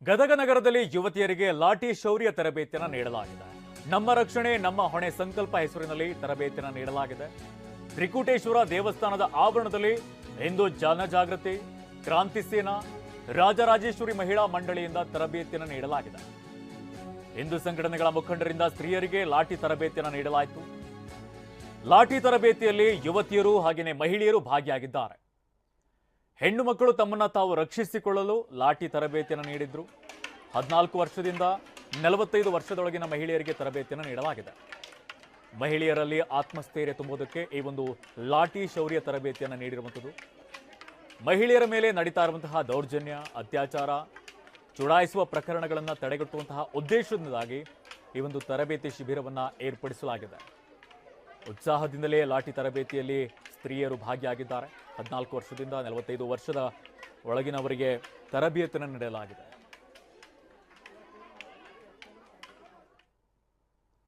ಗದಗ ನಗರದಲ್ಲಿ ಯುವತಿಯರಿಗೆ ಲಾಠಿ ಶೌರ್ಯ ತರಬೇತಿಯನ್ನು ನೀಡಲಾಗಿದೆ. ನಮ್ಮ ರಕ್ಷಣೆ ನಮ್ಮ ಹೊಣೆ ಸಂಕಲ್ಪ ಹೆಸರಿನಲ್ಲಿ ತರಬೇತಿಯನ್ನು ನೀಡಲಾಗಿದೆ. ತ್ರಿಕೂಟೇಶ್ವರ ದೇವಸ್ಥಾನದ ಆವರಣದಲ್ಲಿ ಹಿಂದೂ ಜನಜಾಗೃತಿ, ಕ್ರಾಂತಿ ಸೇನಾ, ರಾಜರಾಜೇಶ್ವರಿ ಮಹಿಳಾ ಮಂಡಳಿಯಿಂದ ತರಬೇತಿಯನ್ನು ನೀಡಲಾಗಿದೆ. ಹಿಂದೂ ಸಂಘಟನೆಗಳ ಮುಖಂಡರಿಂದ ಸ್ತ್ರೀಯರಿಗೆ ಲಾಠಿ ತರಬೇತಿಯನ್ನು ನೀಡಲಾಯಿತು. ಲಾಠಿ ತರಬೇತಿಯಲ್ಲಿ ಯುವತಿಯರು ಹಾಗೆಯೇ ಮಹಿಳೆಯರು ಭಾಗಿಯಾಗಿದ್ದಾರೆ. ಹೆಣ್ಣು ಮಕ್ಕಳು ತಮ್ಮನ್ನು ತಾವು ರಕ್ಷಿಸಿಕೊಳ್ಳಲು ಲಾಠಿ ತರಬೇತಿಯನ್ನು ನೀಡಿದ್ರು. 14 ವರ್ಷದಿಂದ 45 ವರ್ಷದೊಳಗಿನ ಮಹಿಳೆಯರಿಗೆ ತರಬೇತಿಯನ್ನು ನೀಡಲಾಗಿದೆ. ಮಹಿಳೆಯರಲ್ಲಿ ಆತ್ಮಸ್ಥೈರ್ಯ ತುಂಬುವುದಕ್ಕೆ ಈ ಒಂದು ಲಾಠಿ ಶೌರ್ಯ ತರಬೇತಿಯನ್ನು ನೀಡಿರುವಂಥದ್ದು. ಮಹಿಳೆಯರ ಮೇಲೆ ನಡೀತಾ ಇರುವಂತಹ ದೌರ್ಜನ್ಯ, ಅತ್ಯಾಚಾರ, ಚುಡಾಯಿಸುವ ಪ್ರಕರಣಗಳನ್ನು ತಡೆಗಟ್ಟುವಂತಹ ಉದ್ದೇಶದಿಂದಾಗಿ ಈ ಒಂದು ತರಬೇತಿ ಶಿಬಿರವನ್ನು ಏರ್ಪಡಿಸಲಾಗಿದೆ. ಉತ್ಸಾಹದಿಂದಲೇ ಲಾಠಿ ತರಬೇತಿಯಲ್ಲಿ ಸ್ತ್ರೀಯರು ಭಾಗಿಯಾಗಿದ್ದಾರೆ. 14 ವರ್ಷದಿಂದ 45 ವರ್ಷದ ಒಳಗಿನವರಿಗೆ ತರಬೇತಿಯನ್ನು ನೀಡಲಾಗಿದೆ.